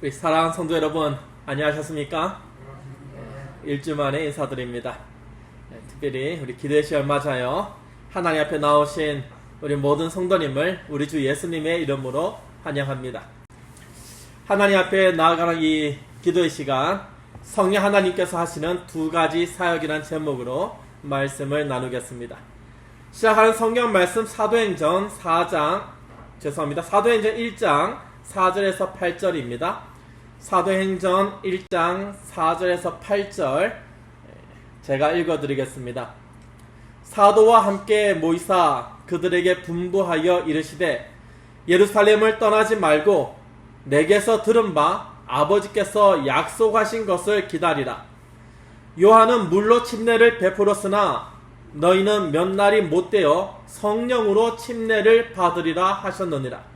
우리 사랑하는 성도 여러분, 안녕하셨습니까? 일주 만에 인사드립니다. 특별히 우리 기도의 시간 맞아요. 하나님 앞에 나오신 우리 모든 성도님을 우리 주 예수님의 이름으로 환영합니다. 하나님 앞에 나아가는 이 기도의 시간, 성령 하나님께서 하시는 두 가지 사역이라는 제목으로 말씀을 나누겠습니다. 시작하는 성경 말씀 사도행전 1장 4절에서 8절입니다. 사도행전 1장 4절에서 8절 제가 읽어드리겠습니다. 사도와 함께 모이사 그들에게 분부하여 이르시되 예루살렘을 떠나지 말고 내게서 들은 바 아버지께서 약속하신 것을 기다리라. 요한은 물로 침례를 베풀었으나 너희는 몇 날이 못되어 성령으로 침례를 받으리라 하셨느니라.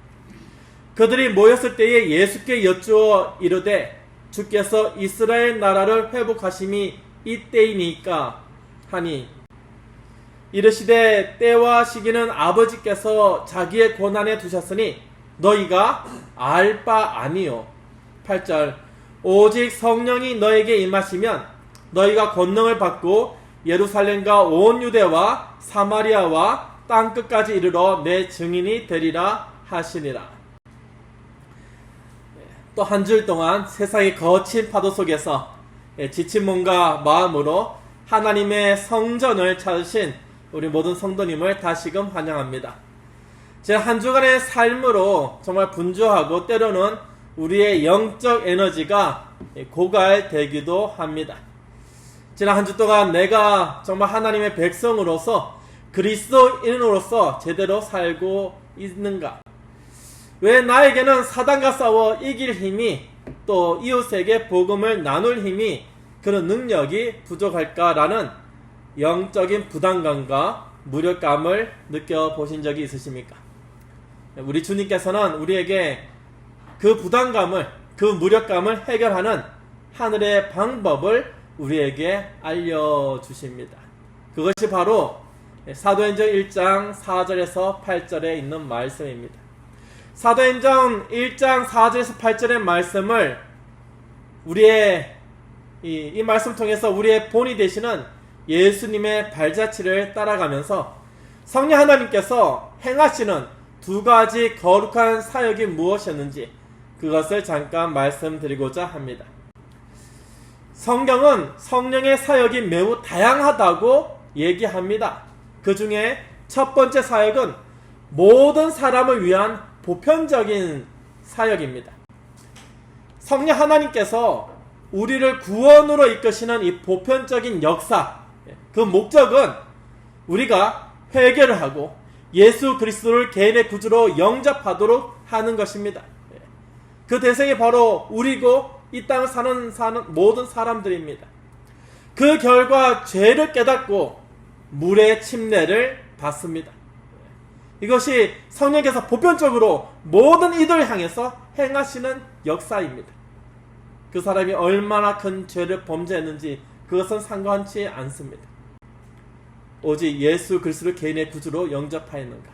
그들이 모였을 때에 예수께 여쭈어 이르되 주께서 이스라엘 나라를 회복하심이 이때이니까 하니 이르시되 때와 시기는 아버지께서 자기의 권한에 두셨으니 너희가 알 바 아니요. 8절 오직 성령이 너에게 임하시면 너희가 권능을 받고 예루살렘과 온 유대와 사마리아와 땅끝까지 이르러 내 증인이 되리라 하시니라. 또 한 주일 동안 세상의 거친 파도 속에서 지친 몸과 마음으로 하나님의 성전을 찾으신 우리 모든 성도님을 다시금 환영합니다. 제 한 주간의 삶으로 정말 분주하고 때로는 우리의 영적 에너지가 고갈되기도 합니다. 지난 한 주 동안 내가 정말 하나님의 백성으로서 그리스도인으로서 제대로 살고 있는가? 왜 나에게는 사단과 싸워 이길 힘이 또 이웃에게 복음을 나눌 힘이 그런 능력이 부족할까라는 영적인 부담감과 무력감을 느껴보신 적이 있으십니까? 우리 주님께서는 우리에게 그 부담감을, 그 무력감을 해결하는 하늘의 방법을 우리에게 알려주십니다. 그것이 바로 사도행전 1장 4절에서 8절에 있는 말씀입니다. 사도행전 1장 4절에서 8절의 말씀을 우리의 이 말씀 통해서 우리의 본이 되시는 예수님의 발자취를 따라가면서 성령 하나님께서 행하시는 두 가지 거룩한 사역이 무엇이었는지 그것을 잠깐 말씀드리고자 합니다. 성경은 성령의 사역이 매우 다양하다고 얘기합니다. 그 중에 첫 번째 사역은 모든 사람을 위한 보편적인 사역입니다. 성령 하나님께서 우리를 구원으로 이끄시는 이 보편적인 역사, 그 목적은 우리가 회개를 하고 예수 그리스도를 개인의 구주로 영접하도록 하는 것입니다. 그 대상이 바로 우리고 이 땅을 사는 모든 사람들입니다. 그 결과 죄를 깨닫고 물의 침례를 받습니다. 이것이 성령께서 보편적으로 모든 이들을 향해서 행하시는 역사입니다. 그 사람이 얼마나 큰 죄를 범죄했는지 그것은 상관치 않습니다. 오직 예수 그리스도를 개인의 구주로 영접하였는가?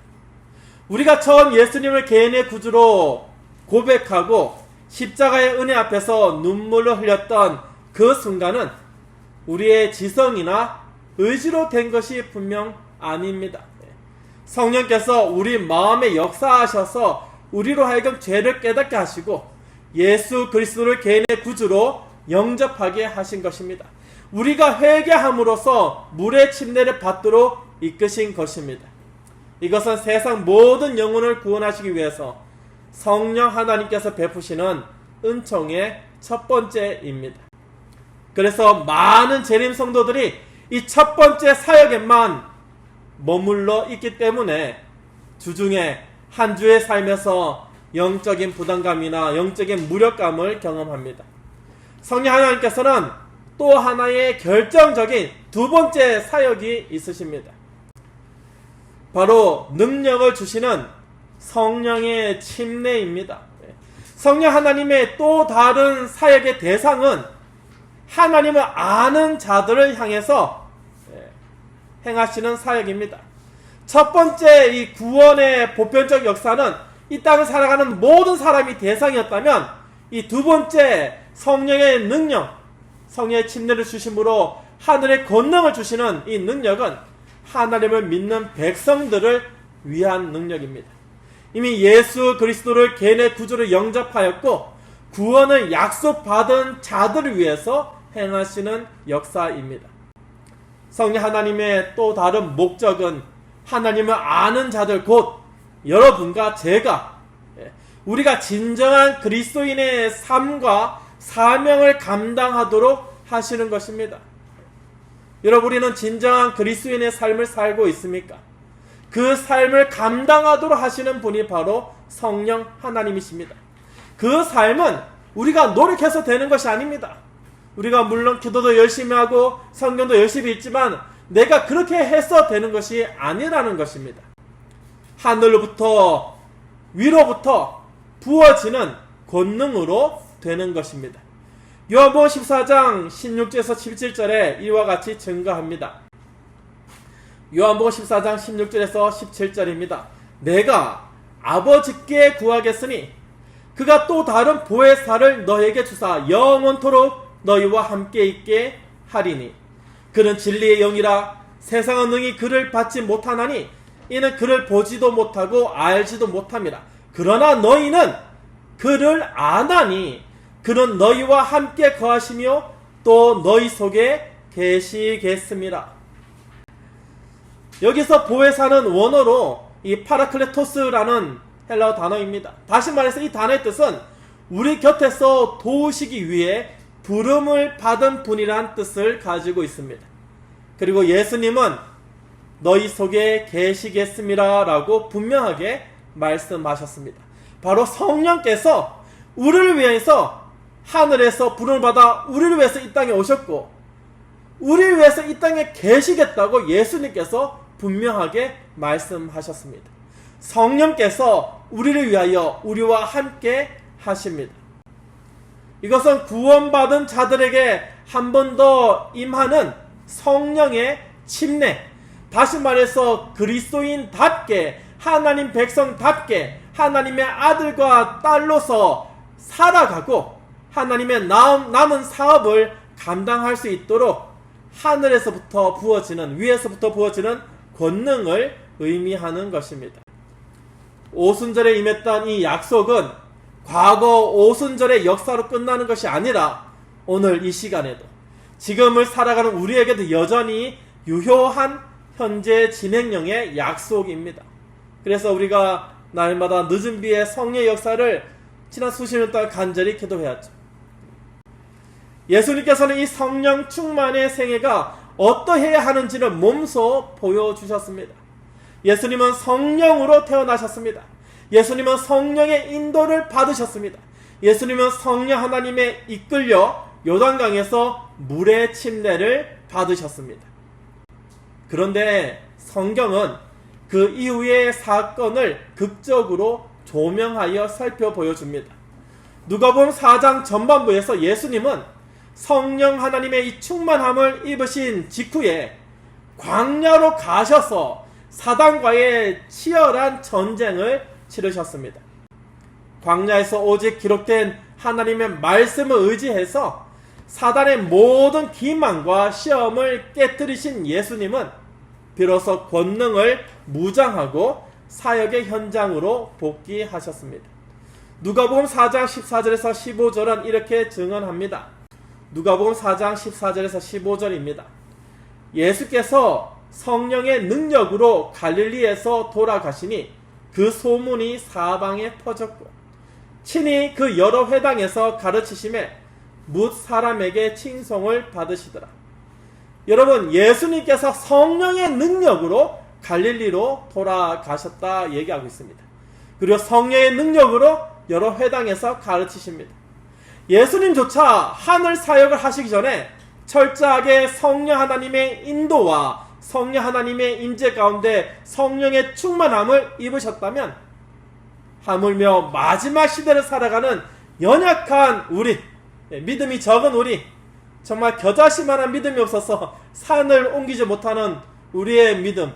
우리가 처음 예수님을 개인의 구주로 고백하고 십자가의 은혜 앞에서 눈물을 흘렸던 그 순간은 우리의 지성이나 의지로 된 것이 분명 아닙니다. 성령께서 우리 마음에 역사하셔서 우리로 하여금 죄를 깨닫게 하시고 예수 그리스도를 개인의 구주로 영접하게 하신 것입니다. 우리가 회개함으로써 물의 침례를 받도록 이끄신 것입니다. 이것은 세상 모든 영혼을 구원하시기 위해서 성령 하나님께서 베푸시는 은총의 첫 번째입니다. 그래서 많은 재림 성도들이 이 첫 번째 사역에만 머물러 있기 때문에 주중에 한 주의 삶에서 영적인 부담감이나 영적인 무력감을 경험합니다. 성령 하나님께서는 또 하나의 결정적인 두 번째 사역이 있으십니다. 바로 능력을 주시는 성령의 침례입니다. 성령 하나님의 또 다른 사역의 대상은 하나님을 아는 자들을 향해서 행하시는 사역입니다. 첫 번째 이 구원의 보편적 역사는 이 땅을 살아가는 모든 사람이 대상이었다면 이 두 번째 성령의 능력, 성령의 침례를 주심으로 하늘의 권능을 주시는 이 능력은 하나님을 믿는 백성들을 위한 능력입니다. 이미 예수 그리스도를 개인의 구주로 영접하였고 구원을 약속받은 자들을 위해서 행하시는 역사입니다. 성령 하나님의 또 다른 목적은 하나님을 아는 자들 곧 여러분과 제가 우리가 진정한 그리스도인의 삶과 사명을 감당하도록 하시는 것입니다. 여러분, 우리는 진정한 그리스도인의 삶을 살고 있습니까? 그 삶을 감당하도록 하시는 분이 바로 성령 하나님이십니다. 그 삶은 우리가 노력해서 되는 것이 아닙니다. 우리가 물론 기도도 열심히 하고 성경도 열심히 읽지만 내가 그렇게 해서 되는 것이 아니라는 것입니다. 하늘로부터 위로부터 부어지는 권능으로 되는 것입니다. 요한복음 14장 16절에서 17절에 이와 같이 증거합니다. 요한복음 14장 16절에서 17절입니다. 내가 아버지께 구하겠으니 그가 또 다른 보혜사를 너에게 주사 영원토록 너희와 함께 있게 하리니 그는 진리의 영이라 세상은 능히 그를 받지 못하나니 이는 그를 보지도 못하고 알지도 못함이라. 그러나 너희는 그를 아나니 그는 너희와 함께 거하시며 또 너희 속에 계시겠습니다. 여기서 보혜사는 원어로 이 파라클레토스라는 헬라어 단어입니다. 다시 말해서 이 단어의 뜻은 우리 곁에서 도우시기 위해 부름을 받은 분이란 뜻을 가지고 있습니다. 그리고 예수님은 너희 속에 계시겠습니다 라고 분명하게 말씀하셨습니다. 바로 성령께서 우리를 위해서 하늘에서 부름을 받아 우리를 위해서 이 땅에 오셨고 우리를 위해서 이 땅에 계시겠다고 예수님께서 분명하게 말씀하셨습니다. 성령께서 우리를 위하여 우리와 함께 하십니다. 이것은 구원받은 자들에게 한 번 더 임하는 성령의 침례, 다시 말해서 그리스도인답게 하나님 백성답게 하나님의 아들과 딸로서 살아가고 하나님의 남은 사업을 감당할 수 있도록 하늘에서부터 부어지는, 위에서부터 부어지는 권능을 의미하는 것입니다. 오순절에 임했던 이 약속은 과거 오순절의 역사로 끝나는 것이 아니라 오늘 이 시간에도 지금을 살아가는 우리에게도 여전히 유효한 현재 진행형의 약속입니다. 그래서 우리가 날마다 늦은 비의 성령의 역사를 지난 수십 년 동안 간절히 기도해왔죠. 예수님께서는 이 성령 충만의 생애가 어떠해야 하는지를 몸소 보여주셨습니다. 예수님은 성령으로 태어나셨습니다. 예수님은 성령의 인도를 받으셨습니다. 예수님은 성령 하나님에 이끌려 요단강에서 물의 침례를 받으셨습니다. 그런데 성경은 그 이후의 사건을 극적으로 조명하여 살펴보여줍니다. 누가복음 4장 전반부에서 예수님은 성령 하나님의 이 충만함을 입으신 직후에 광야로 가셔서 사단과의 치열한 전쟁을 치르셨습니다. 광야에서 오직 기록된 하나님의 말씀을 의지해서 사단의 모든 기만과 시험을 깨뜨리신 예수님은 비로소 권능을 무장하고 사역의 현장으로 복귀하셨습니다. 누가복음 4장 14절에서 15절은 이렇게 증언합니다. 누가복음 4장 14절에서 15절입니다. 예수께서 성령의 능력으로 갈릴리에서 돌아가시니 그 소문이 사방에 퍼졌고 친히 그 여러 회당에서 가르치심에 뭇 사람에게 칭송을 받으시더라. 여러분, 예수님께서 성령의 능력으로 갈릴리로 돌아가셨다 얘기하고 있습니다. 그리고 성령의 능력으로 여러 회당에서 가르치십니다. 예수님조차 하늘 사역을 하시기 전에 철저하게 성령 하나님의 인도와 성령 하나님의 임재 가운데 성령의 충만함을 입으셨다면 하물며 마지막 시대를 살아가는 연약한 우리, 믿음이 적은 우리, 정말 겨자씨만한 믿음이 없어서 산을 옮기지 못하는 우리의 믿음,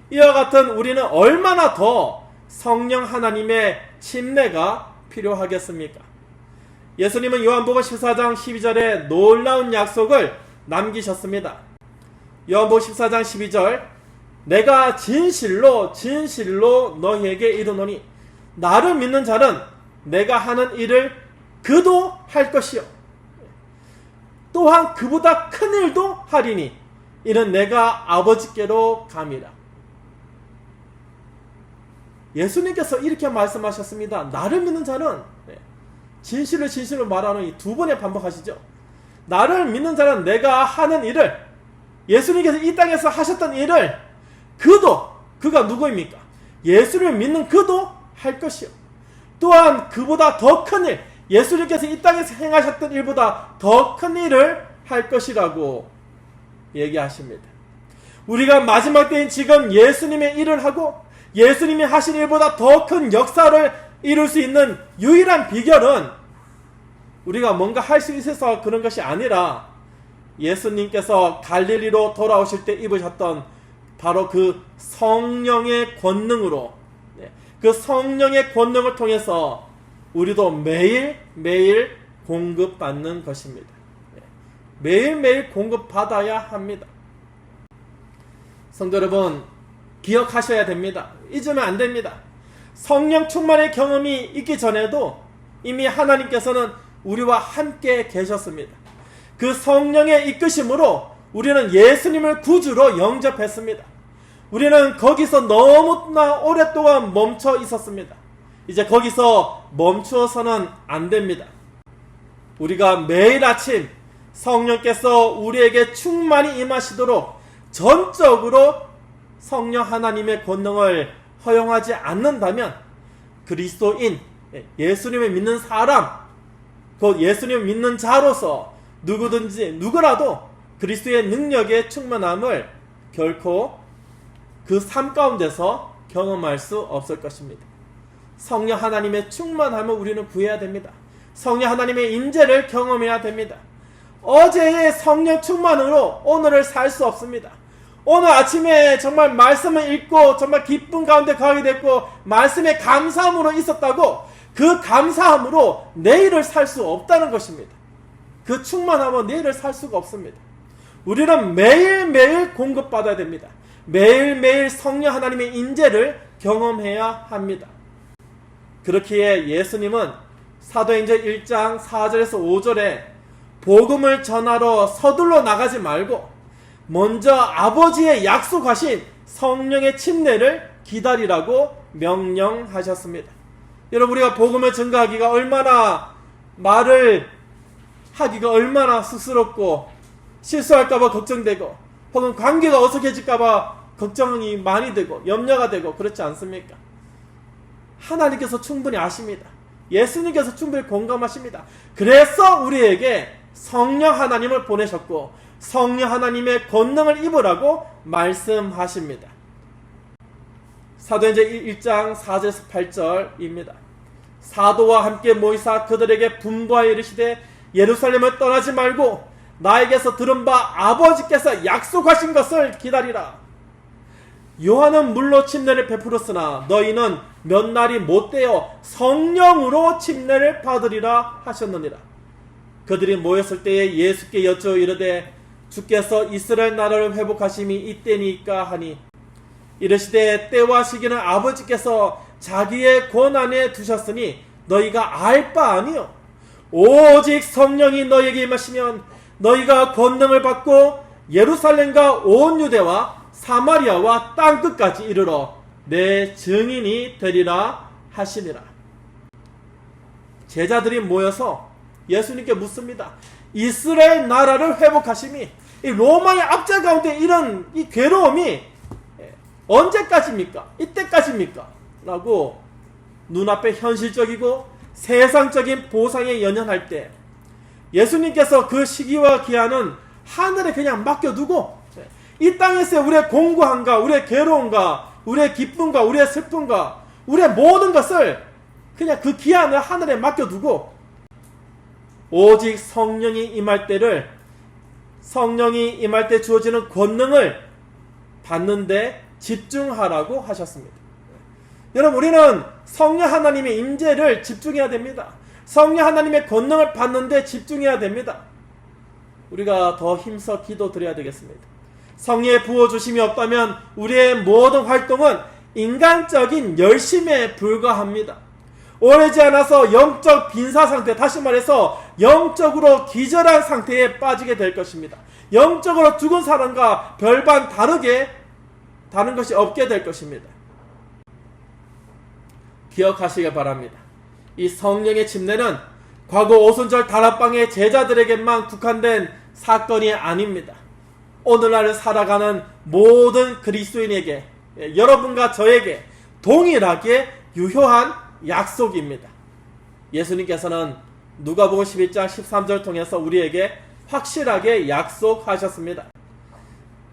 이와 같은 우리는 얼마나 더 성령 하나님의 침례가 필요하겠습니까? 예수님은 요한복음 14장 12절에 놀라운 약속을 남기셨습니다. 요한복음 14장 12절, 내가 진실로 진실로 너희에게 이르노니 나를 믿는 자는 내가 하는 일을 그도 할 것이요 또한 그보다 큰 일도 하리니 이는 내가 아버지께로 감이라. 예수님께서 이렇게 말씀하셨습니다. 나를 믿는 자는, 진실을 진실로 말하는 이 두 번에 반복하시죠. 나를 믿는 자는 내가 하는 일을, 예수님께서 이 땅에서 하셨던 일을 그가 누구입니까? 예수를 믿는 그도 할 것이요 또한 그보다 더 큰 일, 예수님께서 이 땅에서 행하셨던 일보다 더 큰 일을 할 것이라고 얘기하십니다. 우리가 마지막 때인 지금 예수님의 일을 하고 예수님이 하신 일보다 더 큰 역사를 이룰 수 있는 유일한 비결은 우리가 뭔가 할 수 있어서 그런 것이 아니라 예수님께서 갈릴리로 돌아오실 때 입으셨던 바로 그 성령의 권능으로, 그 성령의 권능을 통해서 우리도 매일매일 공급받는 것입니다. 매일매일 공급받아야 합니다. 성도 여러분, 기억하셔야 됩니다. 잊으면 안 됩니다. 성령 충만의 경험이 있기 전에도 이미 하나님께서는 우리와 함께 계셨습니다. 그 성령의 이끄심으로 우리는 예수님을 구주로 영접했습니다. 우리는 거기서 너무나 오랫동안 멈춰 있었습니다. 이제 거기서 멈추어서는 안 됩니다. 우리가 매일 아침 성령께서 우리에게 충만히 임하시도록 전적으로 성령 하나님의 권능을 허용하지 않는다면 그리스도인, 예수님을 믿는 사람, 곧 예수님을 믿는 자로서 누구라도 그리스도의 능력의 충만함을 결코 그 삶 가운데서 경험할 수 없을 것입니다. 성령 하나님의 충만함을 우리는 구해야 됩니다. 성령 하나님의 임재를 경험해야 됩니다. 어제의 성령 충만으로 오늘을 살 수 없습니다. 오늘 아침에 정말 말씀을 읽고 정말 기쁨 가운데 가게 됐고 말씀에 감사함으로 있었다고 그 감사함으로 내일을 살 수 없다는 것입니다. 그 충만함은 내일을 살 수가 없습니다. 우리는 매일매일 공급받아야 됩니다. 매일매일 성령 하나님의 임재를 경험해야 합니다. 그렇기에 예수님은 사도행전 1장 4절에서 5절에 복음을 전하러 서둘러 나가지 말고 먼저 아버지의 약속하신 성령의 침례를 기다리라고 명령하셨습니다. 여러분, 우리가 복음을 증거하기가 얼마나 말을 하기가 얼마나 쑥스럽고 실수할까봐 걱정되고 혹은 관계가 어색해질까봐 걱정이 많이 되고 염려가 되고 그렇지 않습니까? 하나님께서 충분히 아십니다. 예수님께서 충분히 공감하십니다. 그래서 우리에게 성령 하나님을 보내셨고 성령 하나님의 권능을 입으라고 말씀하십니다. 사도행전 1장 4절에서 8절입니다. 사도와 함께 모이사 그들에게 분부하여 이르시되 예루살렘을 떠나지 말고 나에게서 들은 바 아버지께서 약속하신 것을 기다리라. 요한은 물로 침례를 베풀었으나 너희는 몇 날이 못되어 성령으로 침례를 받으리라 하셨느니라. 그들이 모였을 때에 예수께 여쭈어 이르되 주께서 이스라엘 나라를 회복하심이 이때니까 하니 이르시되 때와 시기는 아버지께서 자기의 권한에 두셨으니 너희가 알 바 아니요 오직 성령이 너희에게 임하시면 너희가 권능을 받고 예루살렘과 온 유대와 사마리아와 땅끝까지 이르러 내 증인이 되리라 하시니라. 제자들이 모여서 예수님께 묻습니다. 이스라엘 나라를 회복하심이 이 로마의 압제 가운데 이런 이 괴로움이 언제까지입니까? 이때까지입니까? 라고 눈앞에 현실적이고 세상적인 보상에 연연할 때 예수님께서 그 시기와 기한은 하늘에 그냥 맡겨두고 이 땅에서 우리의 공고함과 우리의 괴로움과 우리의 기쁨과 우리의 슬픔과 우리의 모든 것을 그냥 그 기한을 하늘에 맡겨두고 오직 성령이 임할 때 주어지는 권능을 받는데 집중하라고 하셨습니다. 여러분, 우리는 성령 하나님의 임재를 집중해야 됩니다. 성령 하나님의 권능을 받는 데 집중해야 됩니다. 우리가 더 힘써 기도 드려야 되겠습니다. 성령의 부어주심이 없다면 우리의 모든 활동은 인간적인 열심에 불과합니다. 오래지 않아서 영적 빈사 상태, 다시 말해서 영적으로 기절한 상태에 빠지게 될 것입니다. 영적으로 죽은 사람과 별반 다른 것이 없게 될 것입니다. 기억하시길 바랍니다. 이 성령의 침례는 과거 오순절 다락방의 제자들에게만 국한된 사건이 아닙니다. 오늘날 살아가는 모든 그리스도인에게, 여러분과 저에게 동일하게 유효한 약속입니다. 예수님께서는 누가복음 11장 13절 통해서 우리에게 확실하게 약속하셨습니다.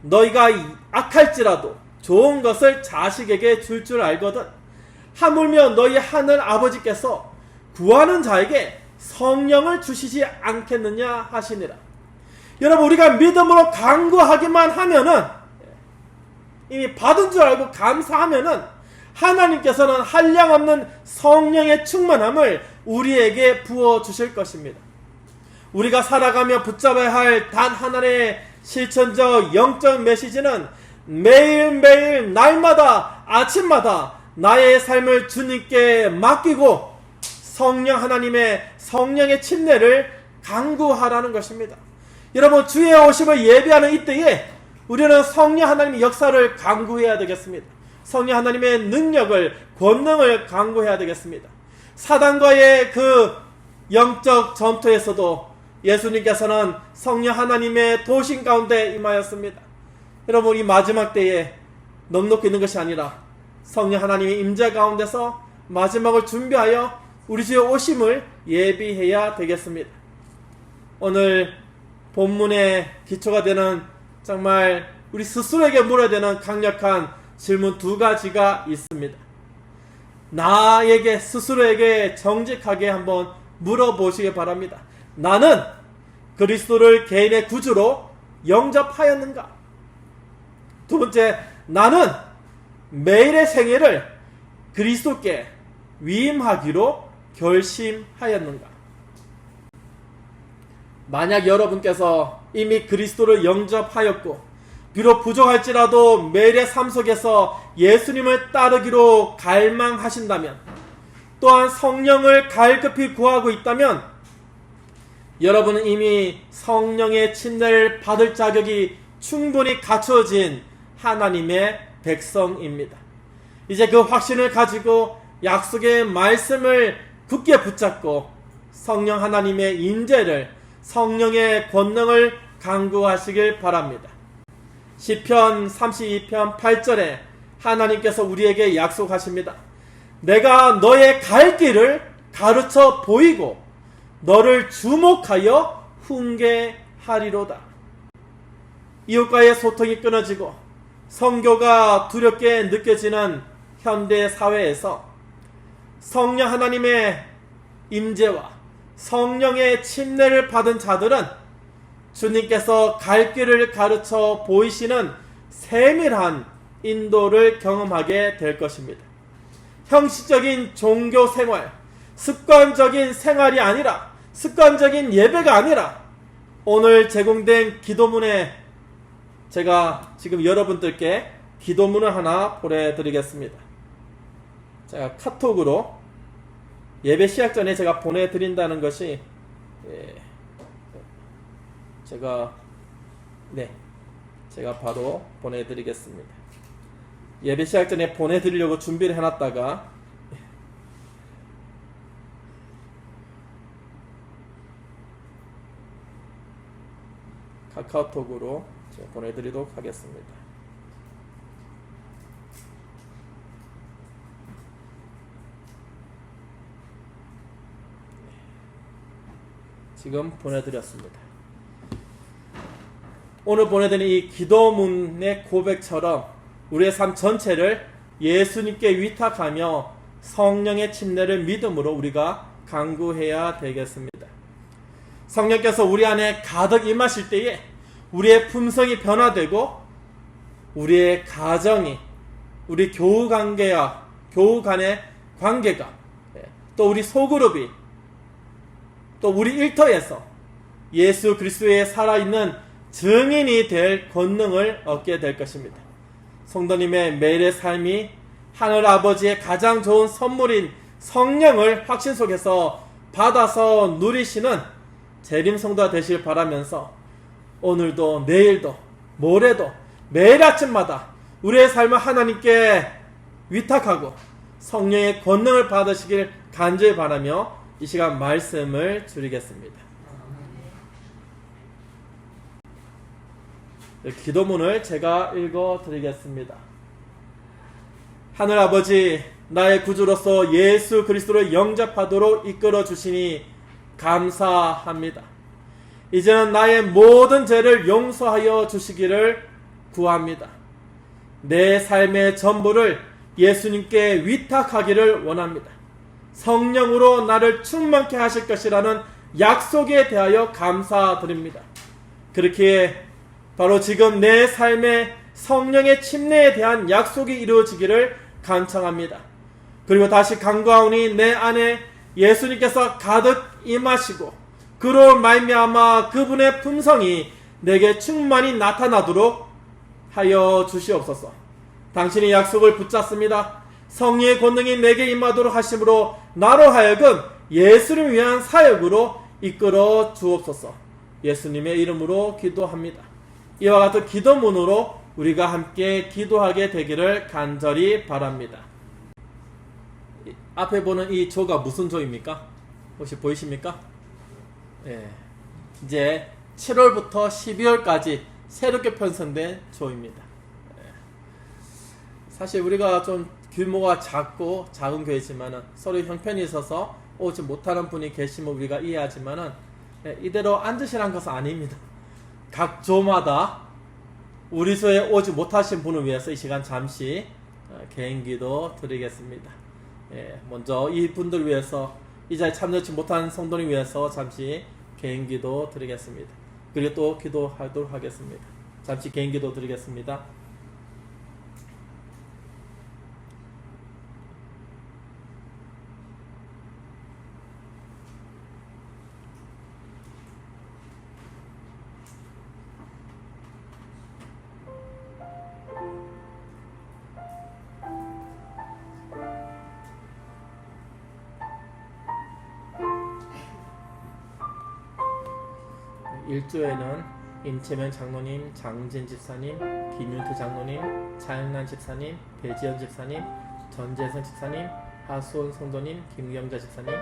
너희가 악할지라도 좋은 것을 자식에게 줄 알거든 하물며 너희 하늘 아버지께서 구하는 자에게 성령을 주시지 않겠느냐 하시니라. 여러분, 우리가 믿음으로 간구하기만 하면은, 이미 받은 줄 알고 감사하면은 하나님께서는 한량없는 성령의 충만함을 우리에게 부어주실 것입니다. 우리가 살아가며 붙잡아야 할 단 하나의 실천적 영적 메시지는 매일매일 날마다 아침마다 나의 삶을 주님께 맡기고 성령 하나님의 성령의 침례를 간구하라는 것입니다. 여러분, 주의 오심을 예비하는 이때에 우리는 성령 하나님의 역사를 간구해야 되겠습니다. 성령 하나님의 능력을, 권능을 간구해야 되겠습니다. 사단과의 그 영적 전투에서도 예수님께서는 성령 하나님의 도심 가운데 임하였습니다. 여러분, 이 마지막 때에 넉넉히 있는 것이 아니라 성령 하나님의 임재 가운데서 마지막을 준비하여 우리 주의 오심을 예비해야 되겠습니다. 오늘 본문의 기초가 되는 정말 우리 스스로에게 물어야 되는 강력한 질문 두 가지가 있습니다. 나에게, 스스로에게 정직하게 한번 물어보시기 바랍니다. 나는 그리스도를 개인의 구주로 영접하였는가? 두 번째, 나는 매일의 생애를 그리스도께 위임하기로 결심하였는가? 만약 여러분께서 이미 그리스도를 영접하였고 비록 부족할지라도 매일의 삶 속에서 예수님을 따르기로 갈망하신다면, 또한 성령을 갈급히 구하고 있다면 여러분은 이미 성령의 침례를 받을 자격이 충분히 갖춰진 하나님의 백성입니다. 이제 그 확신을 가지고 약속의 말씀을 굳게 붙잡고 성령 하나님의 인재를, 성령의 권능을 간구하시길 바랍니다. 시편 32편 8절에 하나님께서 우리에게 약속하십니다. 내가 너의 갈 길을 가르쳐 보이고 너를 주목하여 훈계하리로다. 이웃과의 소통이 끊어지고 선교가 두렵게 느껴지는 현대 사회에서 성령 하나님의 임재와 성령의 침례를 받은 자들은 주님께서 갈 길을 가르쳐 보이시는 세밀한 인도를 경험하게 될 것입니다. 형식적인 종교 생활, 습관적인 생활이 아니라, 습관적인 예배가 아니라 오늘 제공된 기도문에 제가 지금 여러분들께 기도문을 하나 보내드리겠습니다. 제가 카톡으로 예배 시작 전에 제가 보내드린다는 것이 제가 바로 보내드리겠습니다. 예배 시작 전에 보내드리려고 준비를 해놨다가 카카오톡으로 제가 보내드리도록 하겠습니다. 지금 보내드렸습니다. 오늘 보내드린 이 기도문의 고백처럼 우리의 삶 전체를 예수님께 위탁하며 성령의 침례를 믿음으로 우리가 간구해야 되겠습니다. 성령께서 우리 안에 가득 임하실 때에 우리의 품성이 변화되고 우리의 가정이, 우리 교우 간의 관계가, 또 우리 소그룹이 또 우리 일터에서 예수 그리스도의 살아있는 증인이 될 권능을 얻게 될 것입니다. 성도님의 매일의 삶이 하늘 아버지의 가장 좋은 선물인 성령을 확신 속에서 받아서 누리시는 재림 성도가 되실 바라면서 오늘도 내일도 모레도 매일 아침마다 우리의 삶을 하나님께 위탁하고 성령의 권능을 받으시길 간절히 바라며 이 시간 말씀을 드리겠습니다. 기도문을 제가 읽어 드리겠습니다. 하늘 아버지, 나의 구주로서 예수 그리스도를 영접하도록 이끌어 주시니 감사합니다. 이제는 나의 모든 죄를 용서하여 주시기를 구합니다. 내 삶의 전부를 예수님께 위탁하기를 원합니다. 성령으로 나를 충만케 하실 것이라는 약속에 대하여 감사드립니다. 그렇게 바로 지금 내 삶의 성령의 침례에 대한 약속이 이루어지기를 간청합니다. 그리고 다시 간구하오니 내 안에 예수님께서 가득 임하시고 그로 말미암아 그분의 품성이 내게 충만히 나타나도록 하여 주시옵소서. 당신의 약속을 붙잡습니다. 성령의 권능이 내게 임하도록 하심으로 나로 하여금 예수를 위한 사역으로 이끌어 주옵소서. 예수님의 이름으로 기도합니다. 이와 같은 기도문으로 우리가 함께 기도하게 되기를 간절히 바랍니다. 앞에 보는 이 조가 무슨 조입니까? 혹시 보이십니까? 예. 이제 7월부터 12월까지 새롭게 편성된 조입니다. 예. 사실 우리가 좀 규모가 작고 작은 교회지만은 서로 형편이 있어서 오지 못하는 분이 계시면 우리가 이해하지만은 이대로 앉으시라는 것은 아닙니다. 각 조마다 우리 조에 오지 못하신 분을 위해서 이 시간 잠시 개인기도 드리겠습니다. 먼저 이 분들 위해서 이 자리에 참여하지 못한 성도를 위해서 잠시 개인기도 드리겠습니다. 그리고 또 기도하도록 하겠습니다. 잠시 개인기도 드리겠습니다. 일조에는 임채명 장로님, 장진 집사님, 김윤태 장로님, 차영란 집사님, 배지연 집사님, 전재선 집사님, 하수원 성도님, 김경자 집사님,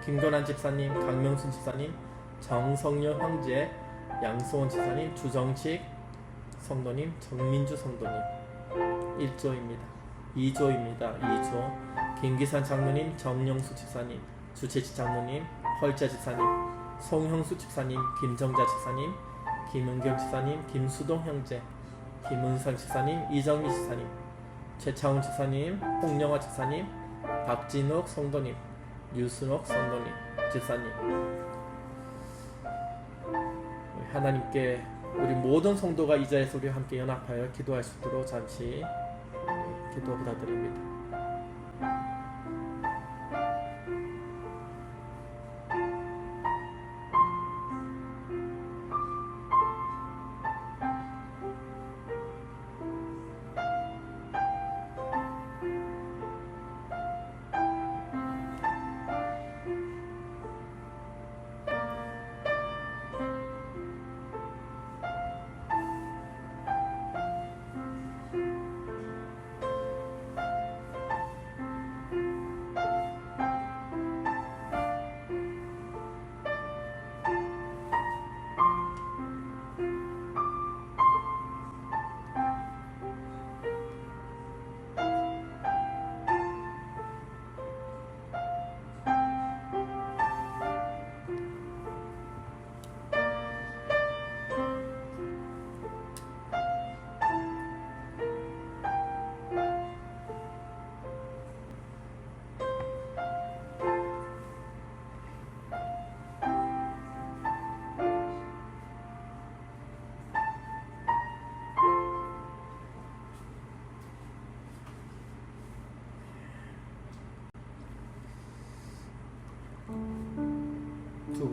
김건환 집사님, 강명순 집사님, 정성녀 형제, 양소원 집사님, 주정식 성도님, 정민주 성도님. 1조입니다. 2조입니다. 2조 김기산 장로님, 정영수 집사님, 주채지 장로님, 헐자 집사님, 송형수 집사님, 김정자 집사님, 김은경 집사님, 김수동 형제, 김은선 집사님, 이정미 집사님, 최창훈 집사님, 홍영화 집사님, 박진욱 성도님, 유순옥 성도님, 집사님. 하나님께 우리 모든 성도가 이 자리에서 우리 함께 연합하여 기도할 수 있도록 잠시 기도 부탁드립니다.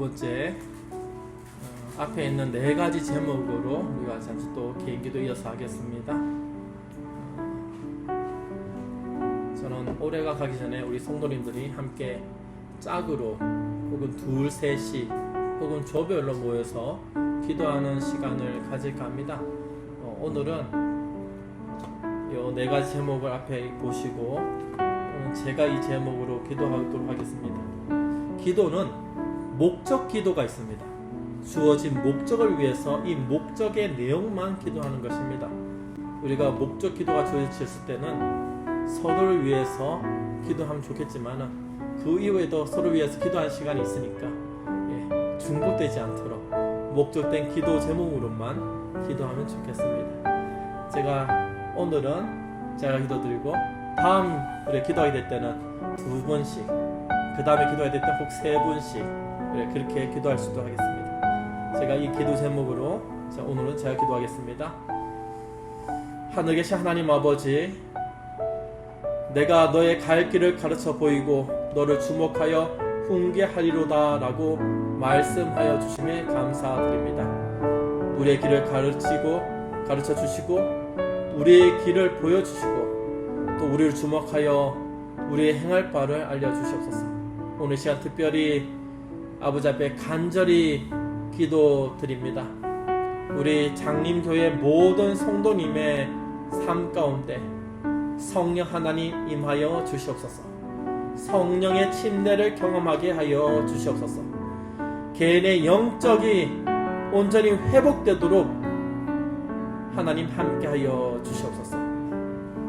번째 앞에 있는 네 가지 제목으로 우리가 잠시 또 개인기도 이어서 하겠습니다. 저는 올해가 가기 전에 우리 성도님들이 함께 짝으로 혹은 둘, 셋이 혹은 조별로 모여서 기도하는 시간을 가질까 합니다. 오늘은 이 네 가지 제목을 앞에 보시고 제가 이 제목으로 기도하도록 하겠습니다. 기도는 목적 기도가 있습니다. 주어진 목적을 위해서 이 목적의 내용만 기도하는 것입니다. 우리가 목적 기도가 주어졌을 때는 서로를 위해서 기도하면 좋겠지만 그 이후에도 서로를 위해서 기도하는 시간이 있으니까 중복되지 않도록 목적된 기도 제목으로만 기도하면 좋겠습니다. 오늘은 제가 기도드리고 다음 우리 기도하게 될 때는 두 번씩, 그 다음에 기도하게 될 때 혹 세 분씩 그렇게 기도할 수도 하겠습니다. 제가 이 기도 제목으로 오늘은 제가 기도하겠습니다. 하늘에 계신 하나님 아버지, 내가 너의 갈 길을 가르쳐 보이고 너를 주목하여 훈계하리로다 라고 말씀하여 주심에 감사드립니다. 우리의 길을 가르쳐 주시고 우리의 길을 보여주시고 또 우리를 주목하여 우리의 행할 바를 알려주시옵소서. 오늘 시간 특별히 아버지 앞에 간절히 기도드립니다. 우리 장림교회 모든 성도님의 삶 가운데 성령 하나님 임하여 주시옵소서. 성령의 침례를 경험하게 하여 주시옵소서. 개인의 영적이 온전히 회복되도록 하나님 함께하여 주시옵소서.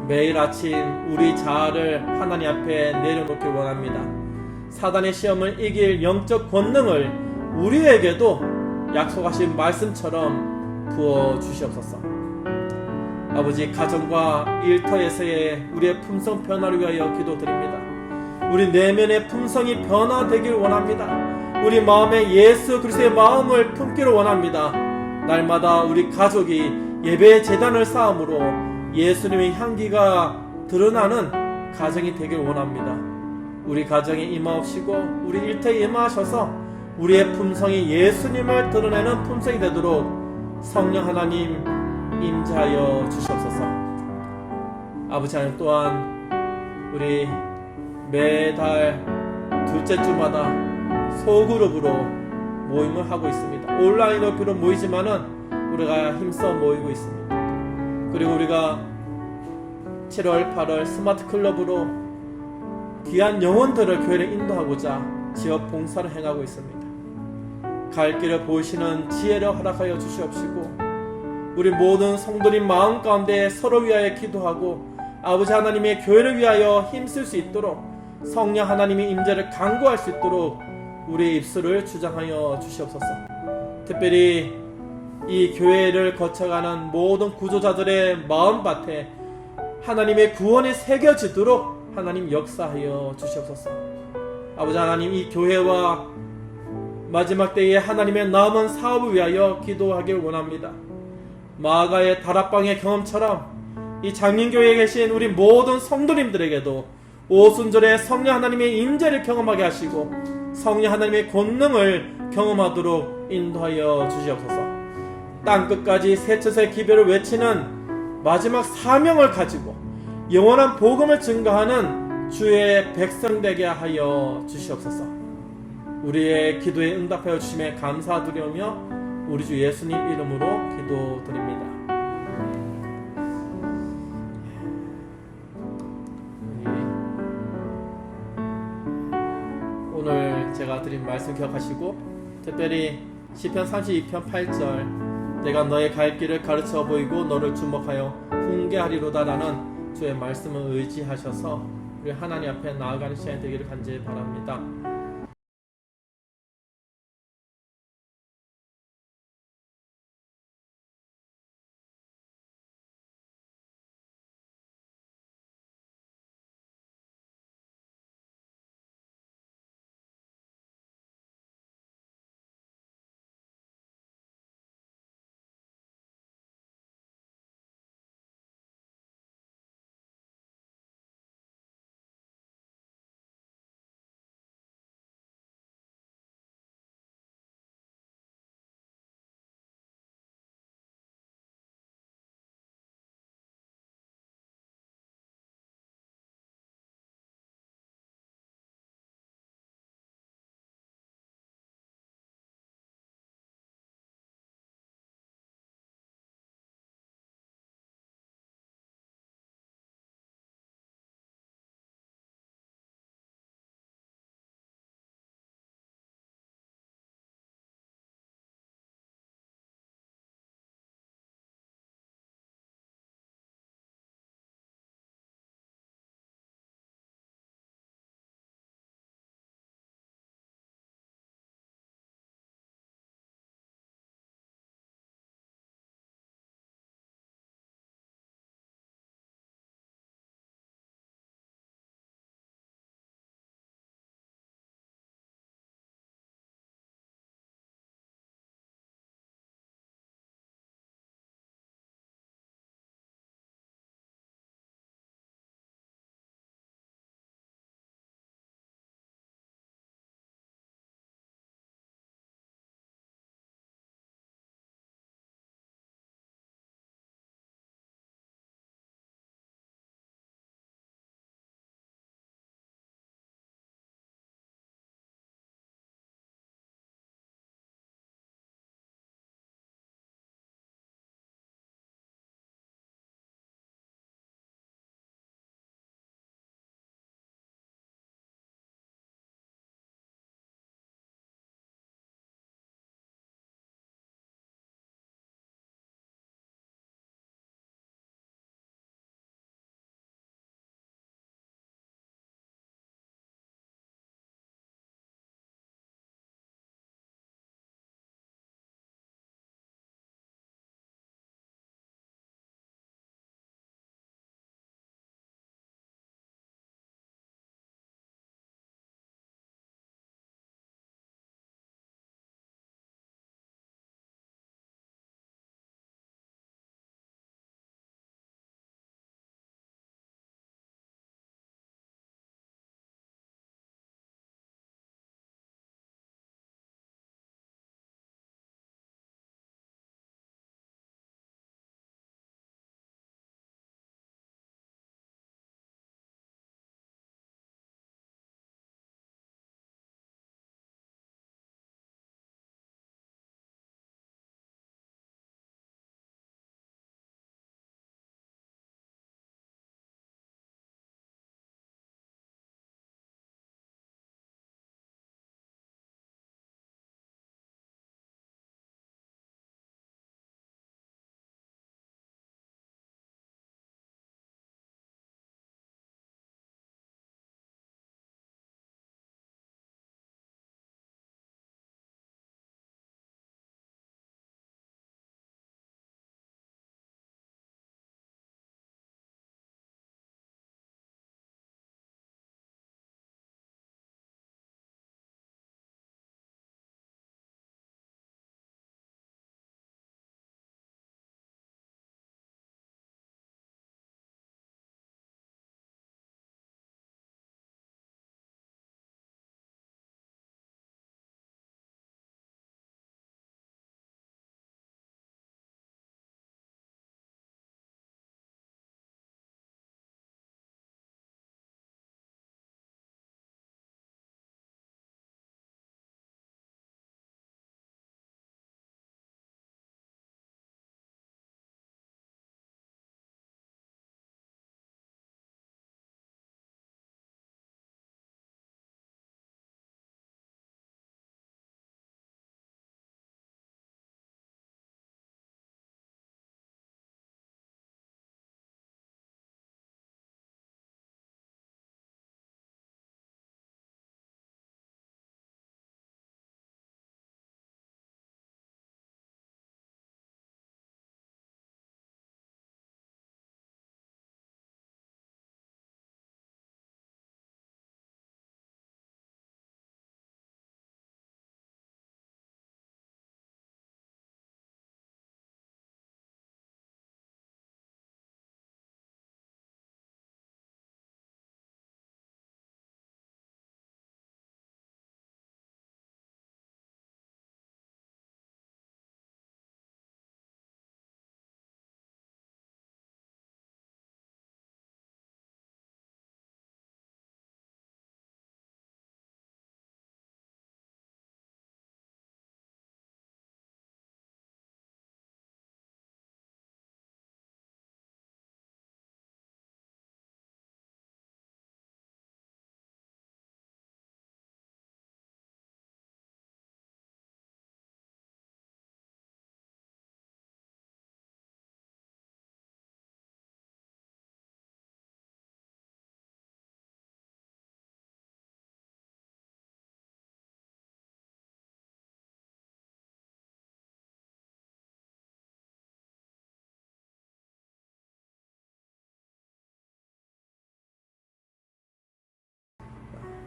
매일 아침 우리 자아를 하나님 앞에 내려놓길 원합니다. 사단의 시험을 이길 영적 권능을 우리에게도 약속하신 말씀처럼 부어 주시옵소서. 아버지, 가정과 일터에서의 우리의 품성 변화를 위하여 기도드립니다. 우리 내면의 품성이 변화되길 원합니다. 우리 마음에 예수 그리스도의 마음을 품기를 원합니다. 날마다 우리 가족이 예배의 제단을 쌓음으로 예수님의 향기가 드러나는 가정이 되길 원합니다. 우리 가정에 임하옵시고 우리 일터에 임하셔서 우리의 품성이 예수님을 드러내는 품성이 되도록 성령 하나님 임재하여 주시옵소서. 아버지 하나님, 또한 우리 매달 둘째 주마다 소그룹으로 모임을 하고 있습니다. 온라인으로 비록 모이지만은 우리가 힘써 모이고 있습니다. 그리고 우리가 7월, 8월 스마트 클럽으로 귀한 영혼들을 교회에 인도하고자 지역 봉사를 행하고 있습니다. 갈 길을 보이시는 지혜를 허락하여 주시옵시고 우리 모든 성도님 마음 가운데 서로 위하여 기도하고 아버지 하나님의 교회를 위하여 힘쓸 수 있도록 성령 하나님의 임재를 간구할 수 있도록 우리의 입술을 주장하여 주시옵소서. 특별히 이 교회를 거쳐가는 모든 구조자들의 마음밭에 하나님의 구원이 새겨지도록 하나님 역사하여 주시옵소서. 아버지 하나님, 이 교회와 마지막 때에 하나님의 남은 사업을 위하여 기도하길 원합니다. 마가의 다락방의 경험처럼 이 장림교회에 계신 우리 모든 성도님들에게도 오순절에 성령 하나님의 임재를 경험하게 하시고 성령 하나님의 권능을 경험하도록 인도하여 주시옵소서. 땅끝까지 세처세 기별을 외치는 마지막 사명을 가지고 영원한 복음을 증거하는 주의 백성 되게 하여 주시옵소서. 우리의 기도에 응답하여 주심에 감사드리며 우리 주 예수님 이름으로 기도드립니다. 오늘 제가 드린 말씀 기억하시고 특별히 시편 32편 8절 내가 너의 갈 길을 가르쳐 보이고 너를 주목하여 훈계하리로다 라는 주의 말씀을 의지하셔서 우리 하나님 앞에 나아가는 시간이 되기를 간절히 바랍니다.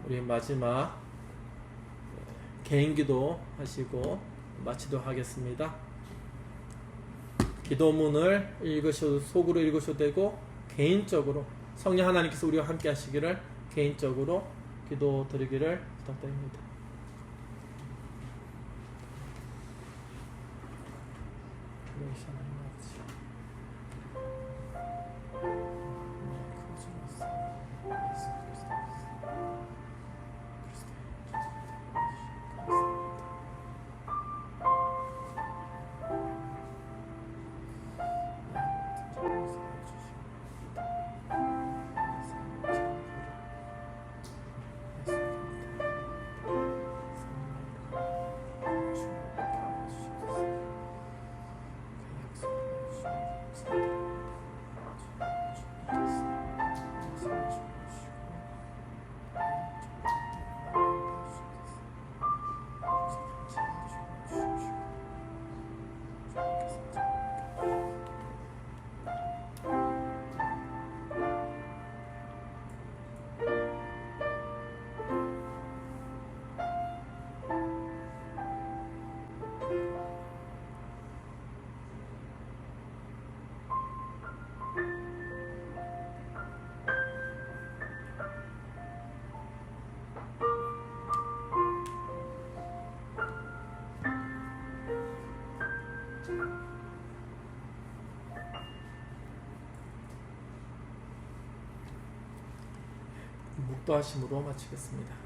우리 마지막 개인기도 하시고 마치도록 하겠습니다. 기도문을 읽으셔도 속으로 읽으셔도 되고 개인적으로 성령 하나님께서 우리와 함께 하시기를 개인적으로 기도 드리기를 부탁드립니다. 묵도하심으로 마치겠습니다.